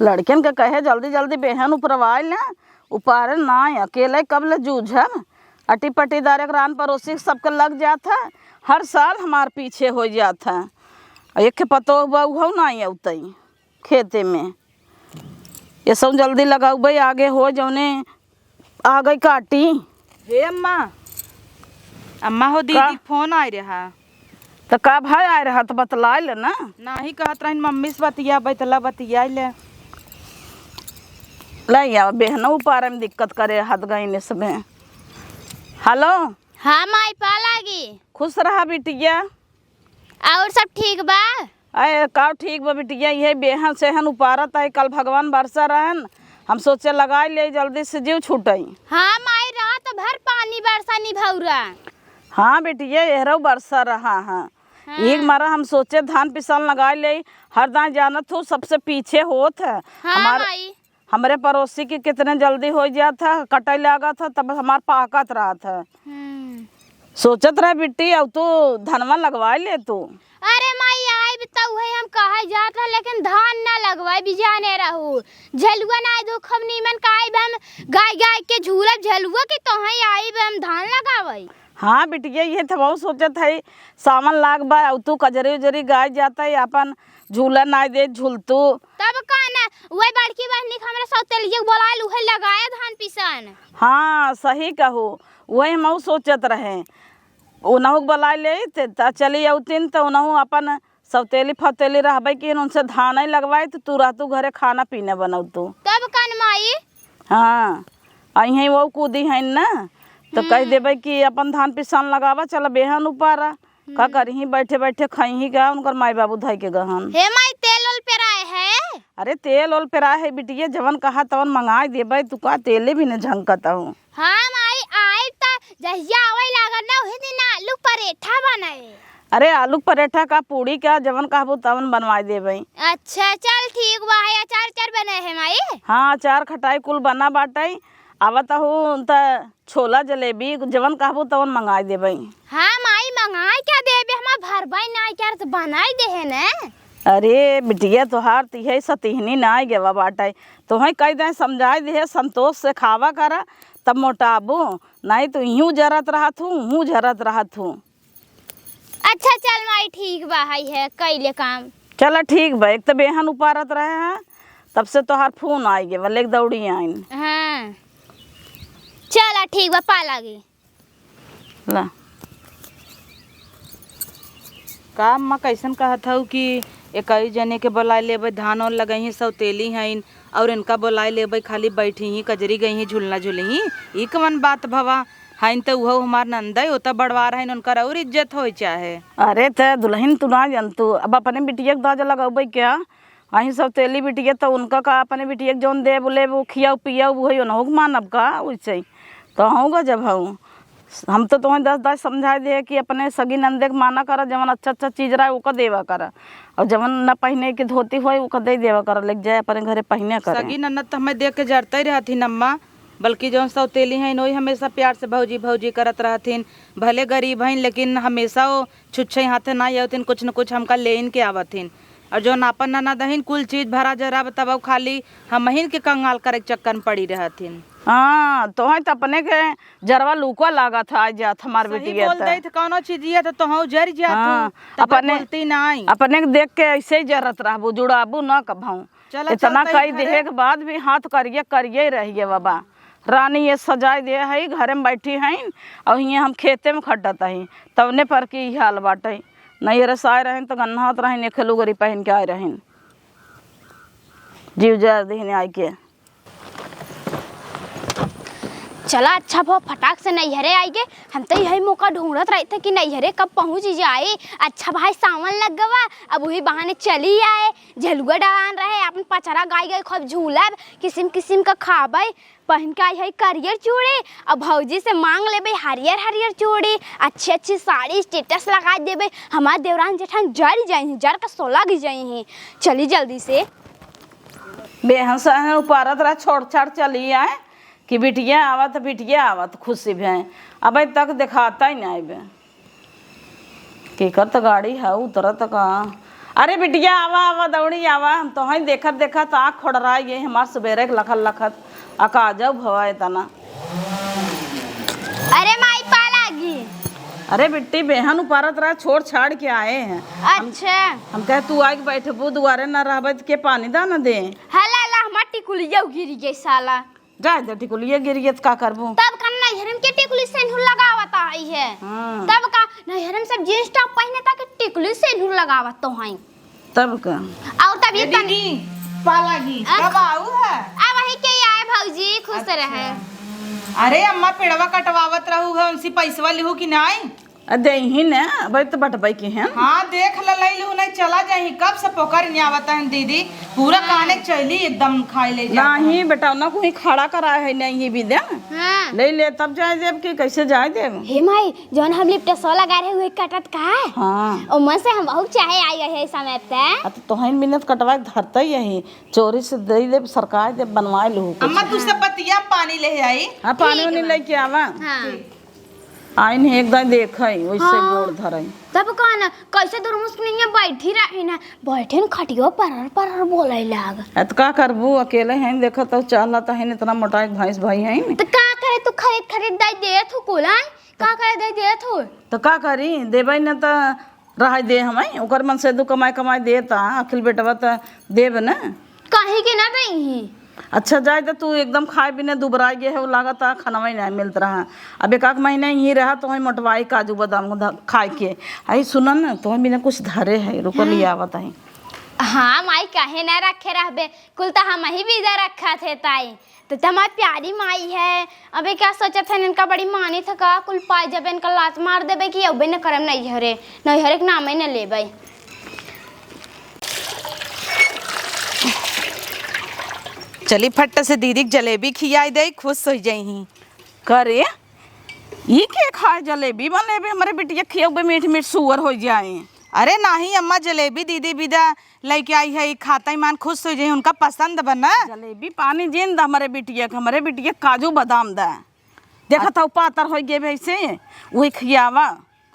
लड़कियन के कहे जल्दी जल्दी बेहन उपरवाए ना, उपारे ना अकेले कब ले जूझब। अटी पटीदार रान पड़ोसी सबके लग जाता, हर साल हमार पीछे हो जाता। एक के पतो बहू ना अवतई खेते में, ये सब जल्दी लगाऊ भाई आगे हो जौने आ गई काटी। हे अम्मा, अम्मा हो दीदी फोन आ रहा तो का भाई आए रहा तो बतला ले ना। नाही कहत रही मम्मी से बतिया बैतला बतिया ले बेहन उपारे में दिक्कत करे हाथ गई सब। हेलो हाँ माई पा लागी। खुश रहा बिटिया। और सब ठीक बा? अरे का ठीक बा बिटिया, ये बेहन सेहन उपारत है, कल भगवान बरसा रहन, हम सोचे लगा ले जल्दी से जीव छूटई। हाँ माई रात भर पानी बरसा निभौरा। हाँ बेटिया एहरो बरसा रहा है। एक मारा हम सोचे धान पिसान लगा ले, हर दान जानत हो सबसे पीछे होत है। हाँ माई हमारे पड़ोसी की कितने जल्दी हो जाता, कटाई लगा था तब हमार पाकत रहा था। सोचत रहे बिट्टी अब तू धनवा लगवा ले तू। अरे माई आई बताऊ है हम कहा जात रहा, लेकिन धान ना लगवाई भी जाने रहू। झलुआ ना दो खब नीमन का आई हम गाय गाय के झूला झलुआ के तो है आई हम धान लगावई। हाँ बिटिया ये था बहुत सोचत है, सावन लाग बा अब तू कजरी उजरी गाय जाता है अपन झूला ना दे झूलतू तब कहना वही बड़की बहनी हमरा सौतेलिए बोलाल उहे लगाया धान पिसान। हाँ सही कहू, वही हम सोचत रहे उनहु बुला ले चली अवतीन तो उनहु अपन सौतेली फतेली रहबे कि उनसे धान ही लगवाए तो तू रहतू घरे खाना पीने बनऊ तू। तब कन माई हाँ अही वो कूदी है ना तो कह देवे कि अपन धान पिसान लगावा चल बेहन उपारा का करही बैठे बैठे खही का उनकर माई बाबू धई के गहन। हे माई तेल ओल पेराए है? अरे तेल ओल पेरा है बिटिया, जवन कहा तवन मंगा देवे, तू का तेले भी न झंकत हूँ। हाँ माई आई ता जहिया आवे लागल ना ओही दिन आलू पराठा बनाए। अरे आलू पराठा का पूड़ी का जवन कहबो तवन बनवा देवे। अच्छा चल ठीक बा है, अचार अचार बने है माई? हाँ अचार खटाई कुल बना बाटे, आवत हूँ त छोला जलेबी जवन कहबो तवन मंगा देवे। हाँ माई मंगाई क्या देबे, हमार भरबाई ना क्या तो बनाई दे है ना। अरे बिटिया तोहार तिहे सतिहनी ना गेवा बाटे, तुम्हें कह दे समझाई दे संतोष से खावा करा तब मोटाबू, नहीं तो यूं जरत रहत हूँ यूं जरत रहत हूँ। अच्छा चल माई ठीक बा है कैले काम। चल ठीक बा, एक तो बेहन उपारत रहे हैं तब से तोहार फोन आई गे वाले दौड़ी आइन। हाँ चल ठीक बा पा लागी। ला का अम्मा कैसन कहत हूँ कि एक जने के बुलाए लेबै धान और लगही सौतेली हैं और इनका बुलाए लेबै खाली बैठी ही कजरी गई ही झूलना झूलही, ई कवन बात भवा हैं तो वो हमार नंदा होता बड़वार है उनका और इज्जत हो चाहे। अरे ते दुल्हन तू ना जानतू, अब अपने बिटिया के दाजा लगाबे क्या अही सौतेली बिटिया तो उनका का अपने बिटिया जौन दे बोले वो खियाऊ पियाऊ वही उनहु के मानब का वैसे तो हूँगा जब हूँ। हम तो तुम्हें 10-10 समझा दे कि अपने सगी नंदे के माना कर, जवन अच्छा अच्छा चीज रहा ओका देवा कर, और जवन न पहने की धोती हो ओका दे देवा कर, लेके जाए अपने घरे पहने कर। सगी ननद तो हमें देख के जरते ही रहथिन अम्मा, बल्कि जौन सौतेली हैं वही हमेशा प्यार से भौजी भौजी करत रहथिन। भले गरीब हैं लेकिन हमेशा वो छुच्छे हाथे ना आवथिन, कुछ न कुछ हमका लेन के आवथिन। और जो नापन ननद हइन कुल चीज भरा जरा तब खाली हम ही के कंगाल करे चक्कर में पड़ी रहथिन। हाँ तो तो अपने के जरवा लूका लागा था आज जात हमार बिटिया बोल दे कौनो चीज ये तो हूँ जर जात हाँ, अपने बोलती नहीं अपने के देख के ऐसे ही जरत रहबू जुड़ाबू न कभाऊ। इतना कही देहे के बाद भी हाथ करिए करिए रहिए बाबा। रानी ये सजाए दे है घरे में बैठी हैं और यहाँ हम खेते में खटत हैं तवने पर की हाल बाटे। नहीं रसाए रहें तो गन्नात रहें खेलू गरी पहन के आए रहें जीव जार दिन आई के। चला अच्छा बहुत फटाक से नैहरे आई गए, हम तो यही मौका ढूंढत रहे थे कि नैहरे कब पहुंच जाए। अच्छा भाई सावन लग गवा, अब वही बहाने चली आए, झलुआ डवान रहे अपन पचरा गाय गए खूब झूलब किस्म किस्म का खाबे, पहन के आई है करियर चूड़ी, अब भौजी से मांग लेबे हरियर हरियर चूड़ी, अच्छी अच्छी साड़ी स्टेटस लगा देबे, हमार देवरान जेठान जर जाई जर का सोला गी जाई। चली जल्दी से बेहन सहन उपारत रहा छोड़ छाड़ चली आए कि बिटिया आवत खुशी भें अब तक दिखाता ही नहीं बे की कर तो गाड़ी है उतरत का अरे बिटिया आवा आवा दौड़ी आवा, हम तो हैं देखत देखत आँख खोड़रा ये हमार सवेरे के लखत लखत अका जब हवा इतना। अरे माई पा लागी। अरे बिट्टी बेहन उपारत रहा, छोड़ छाड़ के आए हैं। अच्छा हम कहे तू आके बैठबू दुआरे न रहबे के पानी दा न दे। हला ला हमार टिकुलिया गिर गई साला। जाए दे टिकुलिया गिर गई तो का करबू। तब का नैहरम के टिकुली सेंधुर लगावत आई है। तब का नैहरम सब जींस टॉप पहने ताकि टिकुली सेंधुर लगावत तो हैं। तब का और तब ये दीदी पालागी कब आऊ है? अब वही के आए भौजी खुश रहे। अरे अम्मा पेड़वा कटवावत रहू है, उनसे पैसवा लिहू कि नहीं? दे ही न भाई तो बटबाई की हैं। हाँ देख ललाई लू नहीं चला जाही कब से पोकर नहीं आवता है दीदी, पूरा काने चली एकदम खाई ले जा। नहीं बेटा ना कोई खड़ा करा है नहीं भी दे हां ले ले तब जाए देव कि कैसे जाए देव। हे माई जोन हम लिपटे सो लगा रहे हुए कटत का है। हाँ ओ मन से हम बहुत चाहे आई है समय पे। तो हैं मिनट कटवा धरता यही चोरी से दे दे सरकार दे बनवा लू। अम्मा तू सब पतिया पानी ले आई। हाँ पानी नहीं लेके आवा। हां आइन एकदम देखई वैसे गोड़ धरई। तब कौन कैसे दूर मुस्कुनिया बैठी रही ना बैठे न खटियो पर पर बोले लाग। तो का करबू अकेले हैं देखो तो चाहला तो है इतना मोटा एक भैंस भाई है तो का करे तू खरीद खरीद दे दे तू कोला का करे दे दे तू तो का करी देबई न तो रह दे हमें ओकर मन से दू कमाई कमाई देता अखिल बेटवा तो देब न काहे के ना दई। अच्छा जाए तो तू एकदम खाए बिना दुबरा गए है वो लागत खाना ही नहीं मिलता रहा। अब एक महीना ही रहा तो मोटवाई काजू बादाम खाए के आई सुन न तो बिना कुछ धरे है रुको लिया आवत है। हाँ माई काहे ना रखे रहबे कुल तो हम ही बीजा रखा थे ताई तो तुम्हारी प्यारी माई है। अबे क्या सोचा था इनका बड़ी मानी था का कुल पाई जब इनका लात मार देबे कि अबे न करम नहीं हरे नहीं हरे के नाम ही न लेबे। चली फट से दीदी जलेबी खियाई दे खुश हो जाही। करे ये के खाए जलेबी बनेबे हमारे बिटिया खियाबे मीठ मीठ सुअर हो जाए। अरे नहीं अम्मा जलेबी दीदी विदा लेके आई है खाता ही मान खुश हो जाए उनका पसंद बना। जलेबी पानी जीन दा हमारे बिटिया काजू बादाम दा देखा था पातर हो गए वैसे वही खियावा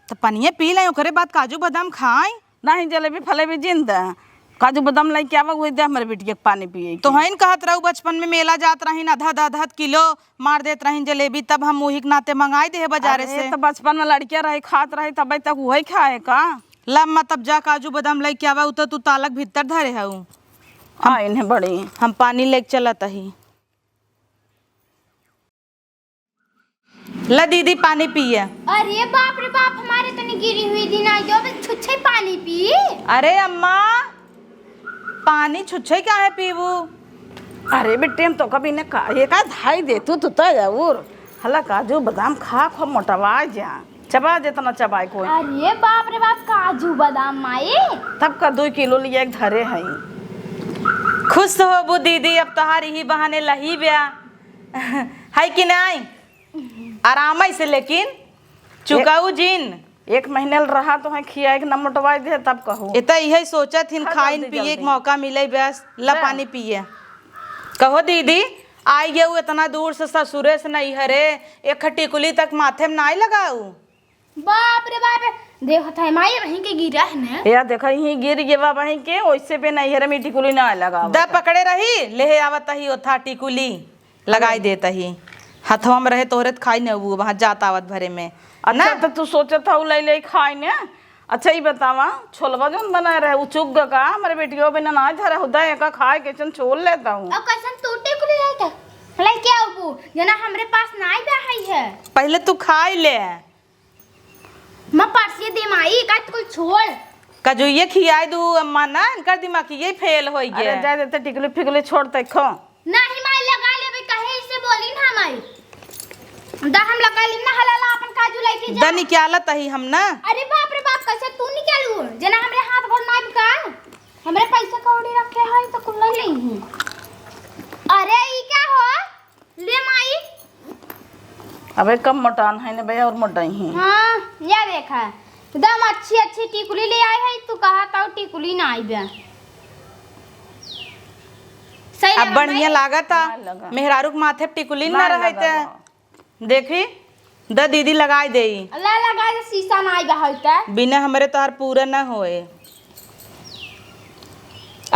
तो पनिया पी लें ओकरे बाद काजू बादाम खाए। नहीं जलेबी फलेबी जीन दा काजू बादाम लेके आवा वही दे हमारे बिटिया के पानी पिए। तो हइन कहत रहू बचपन में मेला जात रहीन आधा किलो मार देत रहीन जलेबी तब हम वही के नाते मंगाई दे बाजारे से। तो बचपन में लड़कियां रही खात रही तब तक वही खाए का लम्मा तब जा काजू बादाम लेके आवा तो तू तालक भीतर धरे है। हाँ इन्हें बड़ी हम पानी लेके चलत ही। ला दीदी पानी पिए। अरे बाप रे बाप हमारे तो नहीं गिरी हुई थी ना जो बस छुच्छे पानी पी। अरे अम्मा पानी छुच्छे क्या है पीबू? अरे बेटे हम तो कभी ने एक धाई दे तू तो जरूर हला काजू बादाम खा खो मोटवा जा चबा जितना चबाई कोई। अरे बाप रे बाप काजू बादाम माई तब का 2 किलो लिया एक धरे है। खुश हो बू दीदी अब तोहारी ही बहाने लही ब्या है कि नहीं आराम से लेकिन चुकाऊ जिन 1 महीने रहा तो है खिया के न मोटवाई दे तब कहूँ इतना यही सोचत हिन खाइन पिए के मौका मिले बस ला पानी पिए। कहो दीदी आई गए इतना दूर से ससुरे से नहीं हरे एक टिकुली तक माथे में नहीं लगाऊ। बाप रे बाप देखो था माई वहीं के गिरा है ना या देखा ही गिर गया वहीं के वैसे पे नहीं हरे मिट्टी कुली ना लगा द पकड़े रही ले आवत ही ओथा टिकुली लगाई देता ही हथवा में रहे तोहरे खाई न वो वहाँ जात आवत भरे में। अच्छा तो तू सोचा था ले ले खाए ने। अच्छा ही बतावा छोलवा जो बनाए रहे उचुग का हमारे बेटियों बिना ना धरे होता का खाए के चन छोल लेता हूँ। अब कैसन टूटे कुली है क्या भलाई क्या हो जना हमरे पास नहीं रही है। पहले तू खाई ले मैं पार्सी दे माई का कुल छोड़ कजुए खियाई दू अम्मा ना इनकर दिमाग ये फेल हो गया। अरे जा देते टिकली फिकली छोड़ते खो नहीं माई लगा लेबे कहे इसे बोली ना माई दा हम लगा ली ना हलाला अपन काजू लेके जा द निकालत ही हम ना। अरे बाप रे बाप कैसे तू निकालू जना हमरे हाथ गोड़ नाइ का हमरे पैसा कौड़ी रखे है तो कुल ले ही। अरे ई क्या हो ले माई अबे कम मोटान है ने भैया और मोटाई है। हां या देखा एकदम अच्छी अच्छी टिकुली ले आई है तू कहा था टिकुली ना आई बे सही अब बढ़िया लागता मेहरारू के माथे टिकुली ना रहते देखी द दीदी लगाई दे अल्लाह लगा दे शीशा ना आई बहलता बिना हमरे तोहार पूरा ना होए।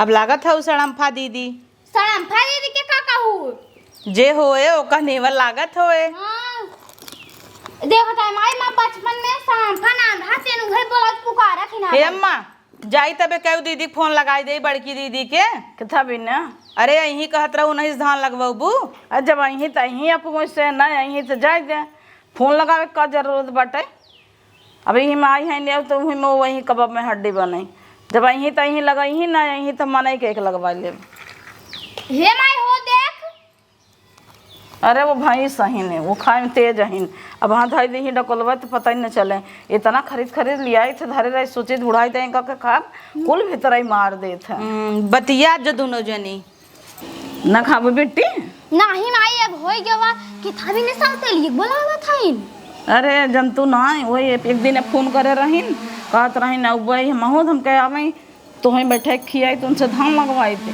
अब लागत है सड़म्फा दीदी। सड़म्फा दीदी के का कहू जे होए ओका नेवल लागत होए। हाँ देखो टाइम आई मां बचपन में सड़म्फा नाम था तेन उधर बोलत पुकारा थी ना। हे अम्मा जाई तबे कहू दीदी के फोन लगाई दे बड़की दीदी के। किथा भी ना अरे यही कहत रहू नहीं धान लगवाबू। अरे जब अहीं तो अहीं आप मुझसे ना अहीं तो जाए दे फोन लगावे का जरूरत बाटे। अब यहीं में आई है नहीं तो वहीं में वहीं कबाब में हड्डी बनाई जब अहीं तो अहीं लगाई ही ना अहीं तो मनाई के एक लगवा ले। हे माई हो देख अरे वो भाई सही ने वो खाए में तेज अहिन अब हाँ धाई दी डकोलवा तो पता ही न चले इतना खरीद लिया थे धरे रहे सोचे उड़ाई दें का खाब कुल भीतर ही मार दे थे। बतिया जो दोनों जनी न खाबो बेटी नहीं माई अब होई गवा कि था भी ने साथे लिए बोलावा थाइन। अरे जंतु ना वही एक दिन फोन करे रहीन कहत रहीन वही महूद हम कहे आवे तो वहीं बैठे खियाई तो उनसे धान लगवाई थे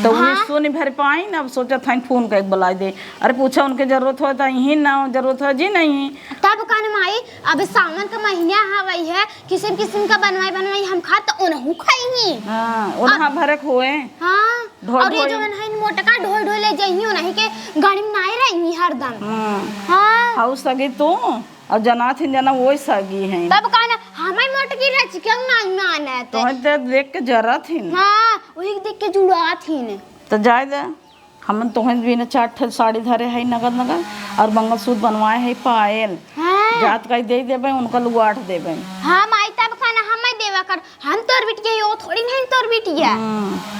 तो हाँ? उन्हें सुन भर पाई ना अब सोचा था फोन कर बुला दे। अरे पूछा उनके जरूरत हो तो यहीं ना जरूरत हो जी नहीं तब कान माई अब सावन का महीना हवई है किस्म किस्म का बनवाई हम खा तो उनहु खाई। हाँ उन्हा भरक हुए हाँ ढोई और ये ढोई। जो है मोटका ढोई ढोई ले जइही उनही के गाड़ी में नाई रही हरदम। हाँ हाँ सगी तो और जना थी जना वही सगी है तब कान हमें मोटकी रच के नहीं माने तो तो देख के जरा थी हाँ वही देख के जुड़ा थी ने तो जाए दे हम तो भी न 4 साड़ी धरे है नगद नगद और मंगलसूत्र बनवाए है पायल हाँ जात का दे देबे उनका लुगाट देबे। हाँ माई तब खाना हमें देवा कर हम तोर बिटिया यो थोड़ी नहीं तोर बिटिया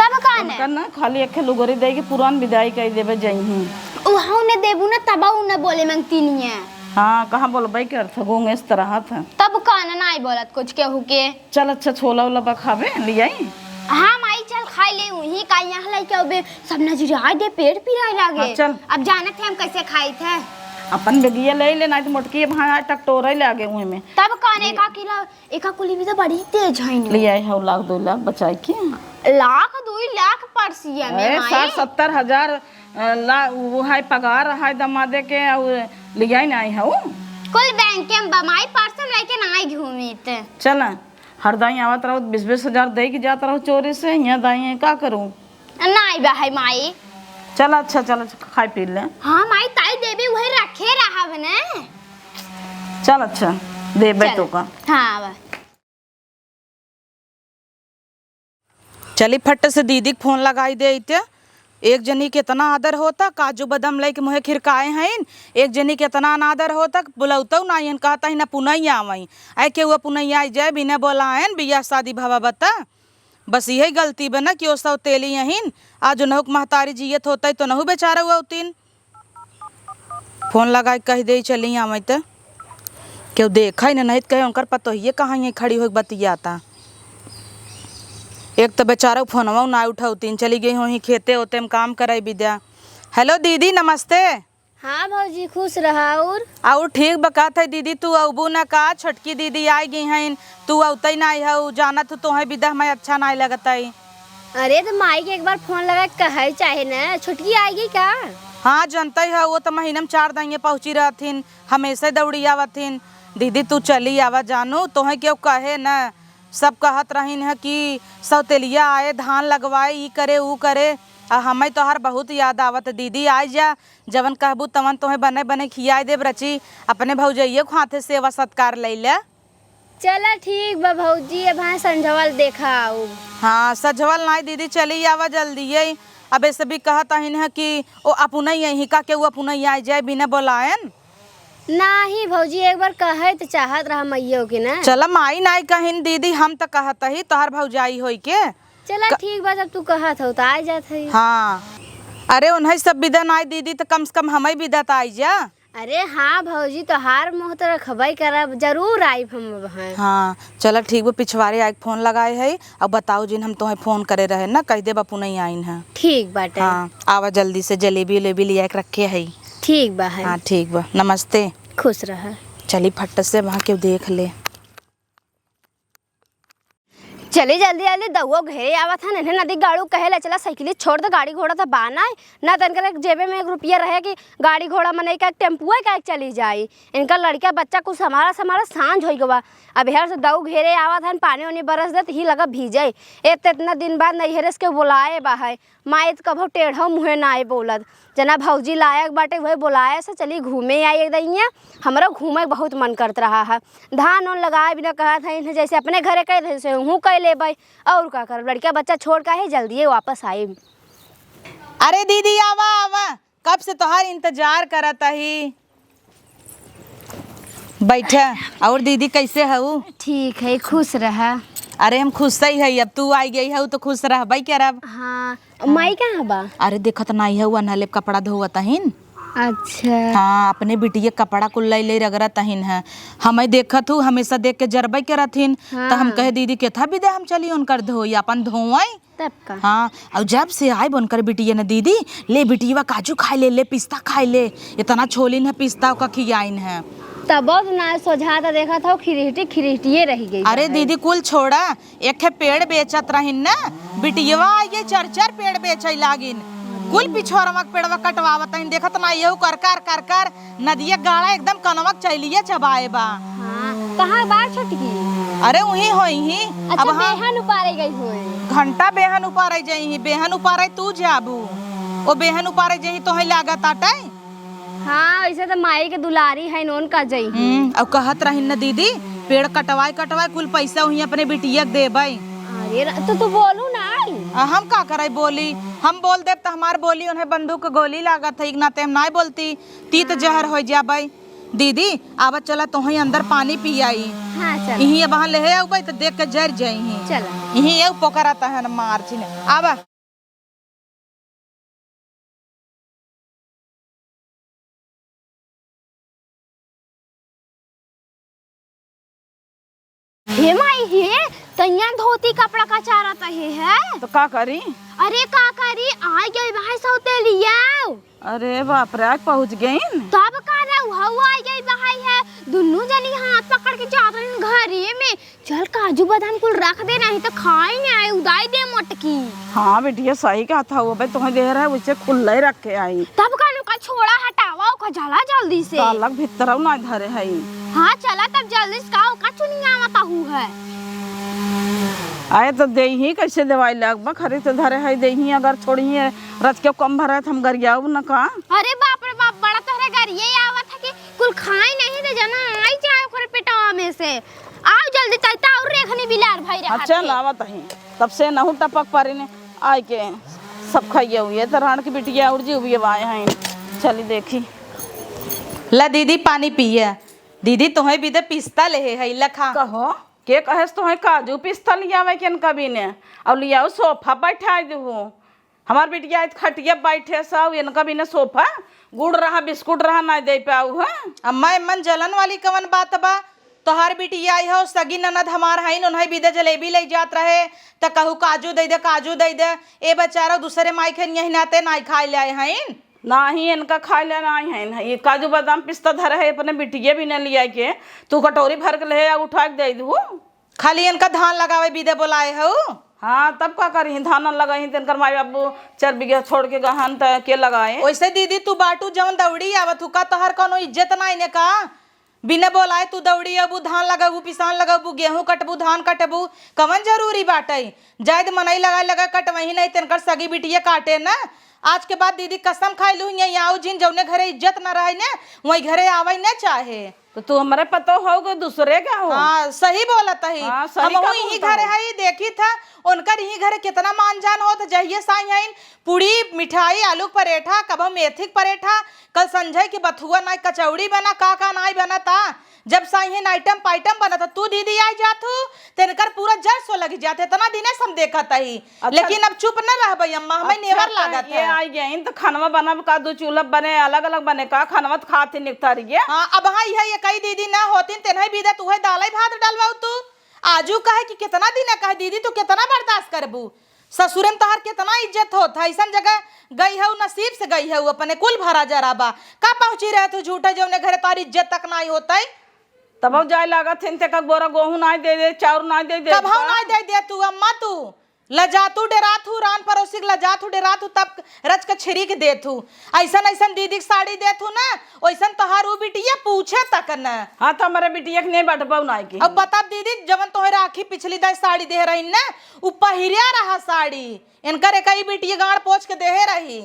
तब कान उनका ना खाली एक लुगरी दे के पुरान विदाई कर देबे जही उहाउ ने देबू ना तब उ न बोले मंगती नहीं है। हाँ कहाँ बोलबे कर थगोंगे इस तरह था तब कान नहीं बोलत कुछ केहू के। चल अच्छा छोला उला बखावे ले आई। हाँ माई चल खाई ले वही का यहाँ लाई के बे सब नजरिया दे पेट पिराए लागे। हाँ, चल। अब जाने थे हम कैसे खाई थे अपन बेगिया ले ले नहीं तो मोटकी भाई टकटोरे ले आगे उहे में तब कान एका कुली भी तो बड़ी तेज है ले आई है लाख 2 लाख बचाई के लाख 2 लाख परसिया में माई 60-70 हजार वो है पगार है दमादे के और ले आई नहीं है वो कुल बैंक के बमाई परसम लेके नहीं घूमी थे। चल हर दाई आवत रहो 20-20 हजार दे के जाता रहो चोरी से यहाँ दाई का करूँ नहीं बहाई माई चल अच्छा चल खाई पी ले। हाँ माई ताई देवी वही रखे रहा बने चल अच्छा दे बेटो का। हाँ चली फट से दीदी के फोन लगाई दे एक जनी कितना आदर होता काजू बादाम लेके मुहे खिरकाए हैं एक जनी कितना अनादर होता बुलौतो ना कहता ही ना पुनैया आवई आए के वो पुनैया जाए बिना बोलायन बियाह शादी भावा बता बस यही गलती बना कि सब तेली यहीं आज नहुक महतारी जियत होता तो नहु बेचारा हुआ उतीन फोन लगा कह दे चली आवई तो क्यों देखा ही नहीं कहे उनकर पतो ही कहाँ ये खड़ी हो बतियाता एक तो बेचारा फोनवा ना उठाउतीन चली गई हो ही खेते होते में काम करे विद्या। हेलो दीदी नमस्ते। हाँ भौजी खुश रहा और ठीक बकात है दीदी तू अबू न का छोटकी दीदी आई गई हैं तू अवते ना आई है जाना तो है विदा हमें अच्छा नहीं लगता है। अरे तो माई के एक बार फोन लगा कहे चाहे ना छुटकी आएगी का। हाँ जनता है वो तो महीने में 4 दिन पहुँची रहथिन हमेशा दौड़ी आवथिन दीदी तू चली आवा जानू तो है क्यों कहे न सब कहत रहीन है कि सौतेलिया आए धान लगवाए ई करे ऊ करे हमें तोहर बहुत याद आवत दीदी आई जा जवन कहबू तवन तुम्हें बने बने खियाई देव रची अपने भौजैये को हाथे सेवा सत्कार ले ले। चला ठीक बा भौजी अब हाँ संझवल देखा आऊ। हाँ सजवल नहीं दीदी चली आवा जल्दी ये अब ऐसे भी कहत अहिन है कि ओ अपने यही का के वो अपने आई जाए बिना बोलायन नहीं भौजी एक बार कहे तो चाहत रहा मैयो के ना। चल माई नहीं कहिन दीदी हम तो कहत ही तोहर भौजाई होई के। चला ठीक बा जब तू कहत हो तो आ जात है। हाँ अरे उन्हें सब विदा आई दीदी तो कम से कम हमें विदा तो आई जा। अरे हाँ भौजी तो हार मुँह तो रखबई करब जरूर आई हम वहाँ। हाँ चलो ठीक वो पिछवाड़े आई फोन लगाए है अब बताओ जिन हम तुम्हें फोन करे रहे ना कह दे बापू नहीं आइन है। ठीक बाटे हाँ आवा जल्दी से जलेबी उलेबी लिया के रखे है। ठीक बा है। हाँ ठीक बा नमस्ते खुश रहा। चली फट से वहाँ क्यों देख ले चली जल्दी जल्दी दउओ घेरे आवत हन इन्हें नदी गाड़ू कहे चला साइकिल छोड़ दे गाड़ी घोड़ा तो बाना है ना तो इनका जेबे में 1 रुपया रहे कि गाड़ी घोड़ा मने का टेम्पू का चली जाई। इनका लड़का बच्चा कुछ हमारा सांझ हो गवा अब हेर से दऊ घेरे आवत हन पानी उनी बरस दे ही लगा भीजे इतना दिन बाद नैहरे के बुलाए बाहे माँ कभो टेढ़ो मुँहे ना आए बोलत जना भौजी लायक बाटे वही बुलाए से चली घूमे आई एकदम हमारा घूमे बहुत मन करत रहा है। धान उन लगाए बिना कहा था इन्हें जैसे अपने घरे कहे थे हूँ कह ले भाई और का कर लड़का बच्चा छोड़ का ही जल्दी वापस आई। अरे दीदी आवा आवा कब से तोहार इंतजार करता ही बैठा। और दीदी कैसे हूँ? ठीक है खुश रहा। अरे हम खुश ही है अब तू आई गई है तो खुश रह भाई क्या रब। हाँ माई कहाँ बा? अरे देखत नहीं है वो नले कपड़ा धोवत हिन। अच्छा हाँ अपने बिटिया कपड़ा कुल ले रगड़त हिन है हमें देखत हूँ हमेशा देख के जरबे के रहथिन। हाँ। तो हम कहे दीदी के था विदे हम चली उनकर धोई अपन धोई तब का। हाँ और जब से आए बनकर बिटिया ने दीदी ले बिटिया काजू खाए ले पिस्ता खाए ले इतना छोलिन है पिस्ता का खियाइन है तब ना सोझा था देखा था खिरहटिए रह गई। अरे दीदी कुल छोड़ा एक पेड़ बेचत रहिन ना बिटिया ये 4 पेड़ बेचे लागिन कुल पिछोरवा पेड़वा कटवावत हिन देखत ना यहू कर कर नदिया गाड़ा एकदम कनवक चलिए चबाए बा। हाँ कहाँ बार छटकी? अरे वही होई ही अच्छा अब हाँ बेहन उपारे गई हुई घंटा बेहन उपारे जही बेहन उपारे तू जाबू ओ बेहन उपारे जही तो है लागत आटे। हाँ वैसे तो माई के दुलारी है नोन का जई अब कहत रहिन ना दीदी पेड़ कटवाए कुल पैसा वही अपने बिटिया के देबई। अरे तो तू बोलू ना हम का करे बोली हम बोल देब तो हमार बोली उन्हें बंदूक गोली लागत है नाते हम नहीं बोलती तीत जहर हो जाबई। दीदी आवा चला तो अंदर पानी पी आई। हाँ चल यही वहाँ ले आऊ तो देख के जर जाई चला यही पोखराता है मार छी आवा। हे माई हे तैया धोती कपड़ा का चारा तहे है तो का करी? अरे का करी आ गई भाई सौते लिया अरे बाप रे आज पहुँच गई तब का रे हवा आ गई भाई है दोनों जनी हाथ पकड़ के जा रहे घरे में चल काजू बादाम कुल रख दे नहीं तो खाई नहीं आए उदाई दे मोटकी। हाँ बेटिया सही कहा था वो भाई तुम्हें दे रहा है उसे खुला ही रख के आई तब का छोड़ा हटावा का जाला जल्दी से अलग भीतर ना धरे है। हाँ चला तब जल्दी से का चुनिया मता हु है आए तो दे ही कैसे दवाई लग खरीद तो धरे है दे ही अगर छोड़ी रच के कम भरा हम गरियाऊ न का। अरे बाप रे बाप बड़ा तोहरे घर ये आवत है कि कुल खाई नहीं दे जना आई जाए ओकरे पेटवा में से आओ जल्दी तैता और रेखनी बिलार भाई रहा। अच्छा लावत ही तब से नहु टपक पारी ने आए के सब खाइए हुए तो रान की बिटिया उड़ जी हुई आए हैं चली देखी ला दीदी पानी पिए दीदी तुम्हें भी दे पिस्ता ले है लखा कहो के कहेस तो काजू पिस्ता लियावे के कभी ने और लियाओ सोफा बैठा दू हमार बिटिया खटिया बैठे सब इनका भी ने सोफा गुड़ रहा बिस्कुट रहा ना दे पाऊ है। अम्मा मन जलन वाली कवन बात बा तोहार बिटिया आई हो सगी ननद हमार है उन्हें भी दे जलेबी ले जात रहे तो कहू काजू दे दे ए बेचारा दूसरे माई के यही नाते नहीं खाए ले आए हैं ना ही इनका खा लेना है ये काजू बादाम पिस्ता धरे है अपने बिटिया भी न लिया के तू कटोरी भर के ले उठा के दे दू खाली इनका धान लगावे बीदे बोलाए हो। हाँ तब का करी धान लगाई तेनकर माई बाबू 4 बीघा छोड़ के गहन के लगाए। वैसे दीदी तू बाटू जवन दौड़ी आवत हुका तोहर कोनो इज्जत नहीं ने का बिना बोलाए तू दौड़ी अबू धान लगाबू पिसान लगाबू गेहूं कटबू धान कटबू कवन जरूरी बाटे जायद मनई लगा कटवही नहीं तेनकर सगी बिटिया काटे ना। आज के बाद दीदी कसम खाई लू यहाँ जिन जौने घरे इज्जत न रही ने वही घरे आवे न चाहे तो तू हमारे पतो हो दूसरे का हो। हाँ सही बोलत ही हाँ, हम यही घरे है देखी था उनकर यही घरे कितना मान जान हो तो जहिए साई है पूड़ी मिठाई आलू परेठा कब मेथी परेठा कल संजय की बथुआ ना कचौड़ी बना का नाई बना था जब साई आइटम पाइटम बना था तू दीदी आई जात हूँ तेनकर पूरा जर सो लग जाते इतना दिने हम देखा ही। अच्छा, लेकिन अब चुप न रह भाई अम्मा हमें नेवर लागत ये आई गई तो खानवा बना का दो चूल्हा बने अलग अलग बने का खानवा खाते निकता रही है। हाँ अब हाँ ये कई दीदी ना होती तेना भी तू है दाल भात डालवाऊ तू आजू कहे कि कितना दिन कहे दीदी तू कितना बर्दाश्त करबू ससुरे में तोहर कितना इज्जत होता ऐसा जगह गई है नसीब से गई है अपने कुल भरा जरा बा का पहुंची रहे तू झूठे जो घरे तारी इज्जत तक नहीं होता है। तब जाए लागत थे ते बोरा गेहूं ना दे चाउर ना दे कब हम ना दे तू अम्मा तू लजातू डेरातू रान पड़ोसी लजातू डेरातू तब रच के छिरी के देतू ऐसन ऐसन दीदी के साड़ी देतू ना वैसन तोहार उ बिटिया पूछे तक न। हाँ तो हमारे बिटिया के नहीं बटबाऊ ना की अब बता दीदी जवन तोहरे आखी पिछली दाई साड़ी दे रही ना उ पहिरिया रहा साड़ी इनकर एक ही बिटिया गाड़ पोछ के दे रही।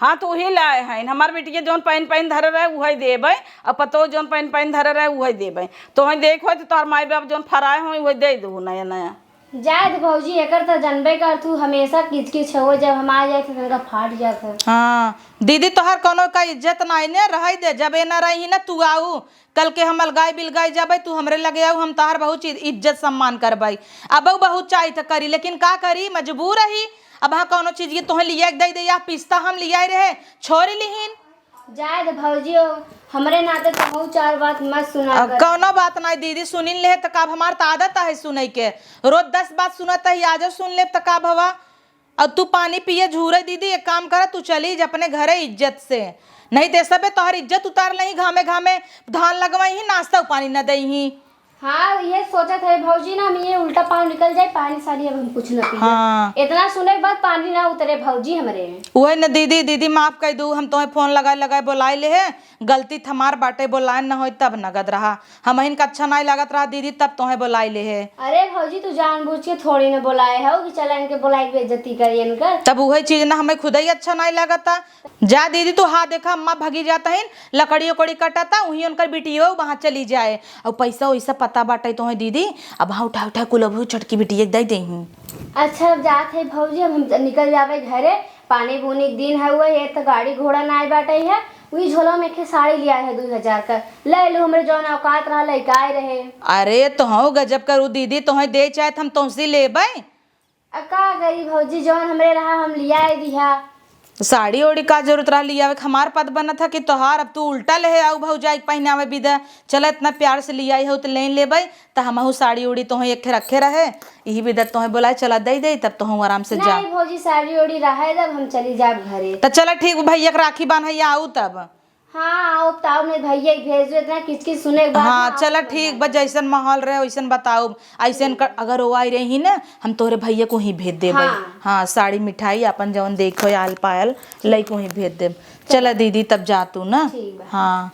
हाँ तो वही लाए हैं हमार बेटिया जौन पहन पहन धरे रहे वही देबै और पतो जौन पहन पहन धरे रहे वही देबै तो वही देखो तो तोहर माई बाप जौन फराए हो वही दे दो नया नया। जायद भौजी एकर तो जानबे कर तू हमेशा किचकिच हो जब हम आ जाए तो तनका फाट जात है। हाँ दीदी तोहर कोनो का इज्जत नहीं ने रह दे जब ए ना रही ना तू आऊ कल के हम अलगाई बिलगाई जब तू हमरे लगे आऊ हम तोहर बहुत इज्जत सम्मान करबई। अब बहुत चाही तो करी लेकिन का करी मजबूर रही। अब हाँ कोनो चीज ये तोहे लिया दे दे या पिस्ता हम लिया रहे छोड़ी लिहीन जायद भौजी हमरे नाते तो बहुत चार बात मत सुना कर। कौनो बात नहीं दीदी सुनिन ले तो कब हमार तो आदत है सुने के रोज 10 बात सुनत है आज सुन ले तो कब हवा। और तू पानी पिए झूरे दीदी एक काम कर तू चली अपने घरे इज्जत से नहीं दे सबे तोहर इज्जत उतार लही घामे घामे धान लगवाई ही नाश्ता पानी न दे ही। हाँ ये सोचा था भौजी ना हम ये उल्टा पानी निकल जाए पानी सारी अब हम कुछ न पिए। हाँ इतना सुने के बाद पानी ना उतरे भौजी हमरे वही न दीदी दीदी माफ कर दू हम तुम्हें फोन लगाए लगाए बुलाए ले है गलती हमार बाटे बुलाए न हो तब नगद रहा हम इनका अच्छा नहीं लागत रहा दीदी तब तुम्हें बुलाए ले है। अरे भौजी तू जानबूझ के थोड़ी न बुलाए हो कि चला इनके बुलाई के बेइज्जती करी इनकर तब वही चीज ना हमें खुद ही अच्छा नहीं लगता। जा दीदी तू हाँ देखा अम्मा भगी जाता है लकड़ी उकड़ी कटाता वही उनकर बिटिया वहाँ चली जाए और पैसा वैसा पता बाटे तो है दीदी अब हाँ उठा उठा कुल छटकी बिटिया दे दे। अच्छा अब जात है भौजी अब हम निकल जावे घरे पानी बुनी के दिन है हुआ ये तो गाड़ी घोड़ा ना बाटे है वही झोला में के साड़ी लिया है 2000 का ले लो हमरे जौन औकात रहा लइकाए रहे। अरे तो हाँ गजब करू दीदी तुम्हें दे चाहे हम तुमसे लेबै का करी भौजी जौन हमरे रहा हम लिया दिया साड़ी ओड़ी का जरूरत रहा लिया हमार पद बना था कि तोहार अब तू उल्टा ले आऊ भौजाई पहनावे विदा चल इतना प्यार से लिया हो तो ले लेबै तो हमहू साड़ी उड़ी तो एक रखे रहे यही विदा तुम्हें बोला चला दे दे तब तो आराम से जा। नहीं भौजी साड़ी ओड़ी रहा तब हम चली जाब घरे तो चला ठीक भैया के राखी बांध आऊ तब। हाँ आओ ताऊ ने भैया भेज दो इतना किसकी सुने के बाद हाँ चला ठीक बस जैसन माहौल रहे वैसन बताओ ऐसन अगर वो आई रही ना हम तोहरे भैया को ही भेज देबै। हाँ साड़ी मिठाई अपन जवन देखो आल पायल लई को ही भेज देब। चला दीदी तब जा तू ना। हाँ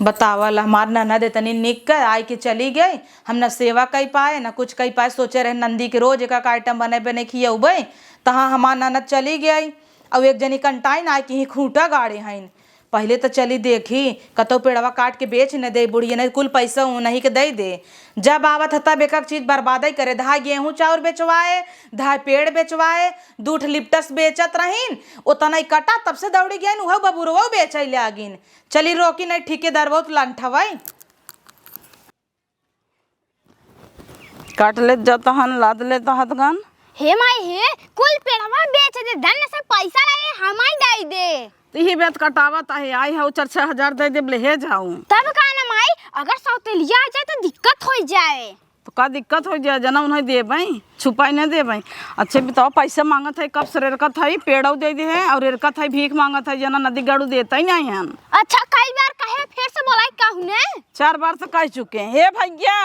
बतावल हमार ननद इतनी निक कर आई के चली गई हम न सेवा कई पाए न कुछ कई पाए सोचे रहे नंदी के रोज एक आइटम बने बने खियबै तहाँ हमार ननद चली गई अब एक जनी कंटाइन आए कि खूंटा गाड़े हैं पहले तो चली देखी कतो पेड़वा काट के बेच न दे बुढ़िया ने कुल पैसा नहीं के दे दे जब आवत तब एक चीज बर्बाद करे धा गेहूं चाउर बेचवाए धा पेड़ बेचवाए दूठ लिप्टस बेचत रहीन उतना ही कटा तब से दौड़ी गई वह बबुरवा बेच ले आगिन चली रोकी नहीं ठेकेदार बहुत लंठवाई काट ले जाता हन लाद लेता हत गन हे माई हे कुल पेड़वा बेच दे धन से पैसा लगे हमाई दे दे यही बात कटावत है आई है 4-6 हजार दे दे ले जाऊं तब का ना माई अगर सौतेलिया आ जाए तो दिक्कत हो जाए तो का दिक्कत हो जाए जना उन्हें दे भाई छुपाई नहीं दे भाई। अच्छा बताओ पैसा मांगत है कब से रेरकत है पेड़ो दे दे है और रेरकत है भीख मांगत है जना नदी गाड़ू देता ही नहीं है। अच्छा कई बार कहे फिर से बोला कहूं ने 4 बार से कह चुके हैं हे भैया।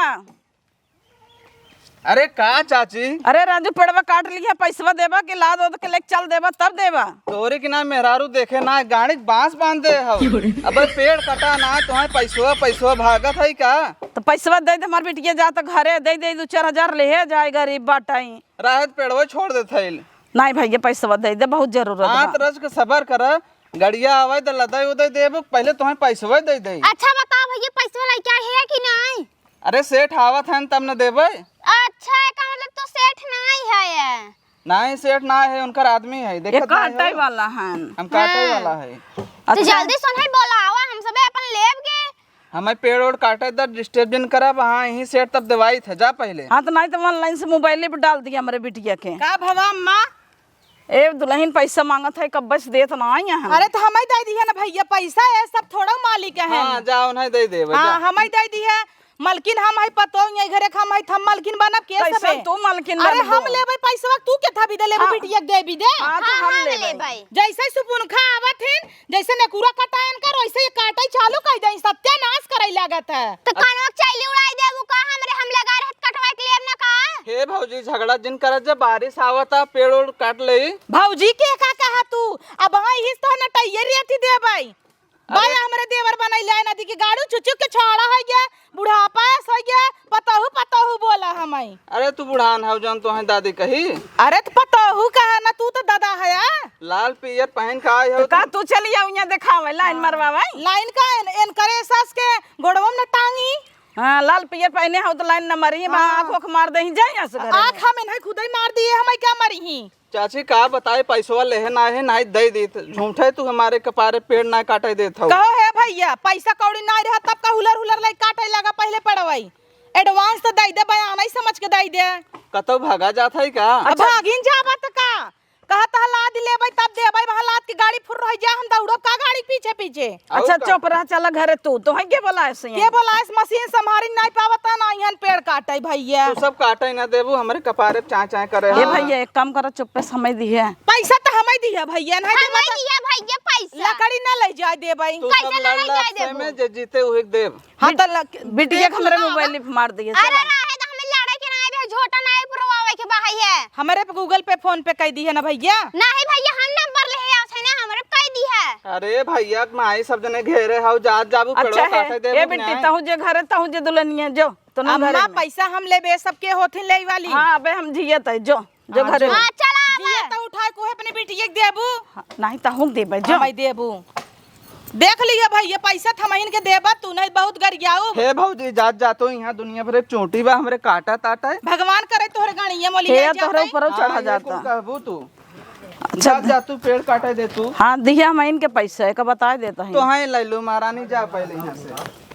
अरे का चाची अरे राजू पेड़वा काट लिया पैसा देबा के लाद ओद के लेके चल देबा तब देबा तोरे के ना मेहरारू देखे ना गाड़ी बांस बांध दे हो अब पेड़ कटा ना तुम्हारे पैसवा भागत है का तो पैसा दे दे हमार बेटिया जा तो घरे दे दे 2-4 हजार ले जाए गरीब बाटाई राहत पेड़वा छोड़ देते नहीं भैया पैसा दे दे बहुत जरूरत हाथ रच के सबर कर गड़िया आवे तो लदाई उदय देबो पहले तुम्हें पैसवा दे दे। अच्छा बता भैया पैसा लाई क्या है कि नहीं अरे सेठ आवत है तब न देबे। अच्छा का मतलब तो सेठ नहीं है नहीं सेठ ना है उनका आदमी है ये काटे वाला है हम काटे वाला है। तो जल्दी सुन है बोलावा हम सब अपन लेब के हमें पेड़ ओड़ काटे तो डिस्टर्बन करब हाँ यही सेठ तब दवाई था जा पहले। हाँ तो नहीं तो ऑनलाइन से मोबाइल पे डाल दिया हमारे बिटिया के का भवा अम्मा ए दुल्हन पैसा मांगत है कब बस देत ना यहाँ। अरे तो हमें दे दी है ना भैया पैसा है सब थोड़ा मालिक है। हाँ जा उन्हें दे दे हाँ हमें दे दी है मलकिन हम है पतो यही घरे हम है थम मलकिन बनब के कैसे तू मालकिन अरे हम लेबै पैसा तू के था भी दे लेबै बिटिया दे भी दे। हाँ तो हम ले भाई जैसे सुपुनखा आवत हैं जैसे नेकुरा कटायन कर वैसे ये काटे चालू कर दे सत्यानाश करे कटाई लागत है। तो कानवा चाइली उड़ाई देबू का हमरे हम लगा रहे कटवाए के लिए ना का। हे भौजी झगड़ा जिन करत जब बारिश आवता पेड़ उड़ काट लई। भौजी के का कहा तू अब हां हिस तो नटाइए रेती दे भाई भाई हमरे देवर बनैले नदी की गाड़ू चुचु के छोड़ा है गया बुढ़ापा हो गया पताहू बोला हमई। अरे तू बुढ़ान हो जन तो है दादी कही। अरे तो पताहू कहा ना तू तो दादा है लाल पियर पहन का आई हो का तू चली आओ यहाँ दिखावे लाइन मरवावे। लाइन का इन करे सास के गोड़वम न टांगी। हाँ लाल पियर पहने हो तो लाइन न मरी आँखों मार दही जाए यहाँ से आँख हम इन्हें खुद ही मार दिए हमें क्या मरी ही। चाची का बताए पैसवा लेहे ना है नहीं दे दी झूठे तू हमारे कपारे पेड़ ना काटे देत हो। कहो है भैया पैसा कौड़ी ना रहा तब का हुलर हुलर लाई काटे लगा पहले पड़वाई एडवांस तो दे दे बयान ही समझ के दे दे। कतो भागा जात है का। अब भागिन जाबत का कहता लाद लेबै तब देबै वहां लाद के गाड़ी फुर रह जा हम दौड़ब का गाड़ी पीछे पीछे। अच्छा चुप रह चला घरे तू तो है के बोला ऐसे के बोला इस मशीन संभारी नहीं पावता ना यहन पेड़ काटे भैया। तू सब काटे ना देबू हमारे कपारे चाय चाय करे। ये भैया एक काम करो चुप पे समय दी है पैसा तो हमें दिया भैया नहीं हमें दिया भैया पैसा लकड़ी ना ले जाए देबै। तू सब लड़ में जे जीते हुए देव। हाँ तो बिटिया हमरे मोबाइल पे मार दिए। अरे रहे तो हमें लड़े के ना आवे झोटा ना पुरवावे के बाहर है हमारे पे गूगल पे फोन पे कह दी है ना भैया। नहीं भैया हम नंबर ले आछे ना हमरे कह दी है। अरे भैया माई सब जने घेरे हाउ जात जाबू पेड़ो अच्छा काटे देबू। है ए बिटी तहु जे घरे तहु जे दुल्हनिया जो तो ना घरे अम्मा में। पैसा हम लेबे सबके होथिन ले वाली। हाँ अबे हम जियत है जो जो घरे में। हां चला ये तो उठाए को अपने बेटी एक देबू नहीं तहु देबे जो मैं देबू देख लिया भैया पैसा थमहिन के देबा तू नहीं बहुत गरियाऊ। हे भौजी जात जातो यहाँ दुनिया भर एक चोटी बा हमरे काटा ताटा है। भगवान करे तोहरे गाड़िया मोली हे तोहरे ऊपर चढ़ा जाता। कहबू तू अच्छा जा तू पेड़ काटे दे तू। हाँ दिया हम इनके पैसे का बता देता है। तो हाँ ले लो महारानी जा पहले यहाँ से।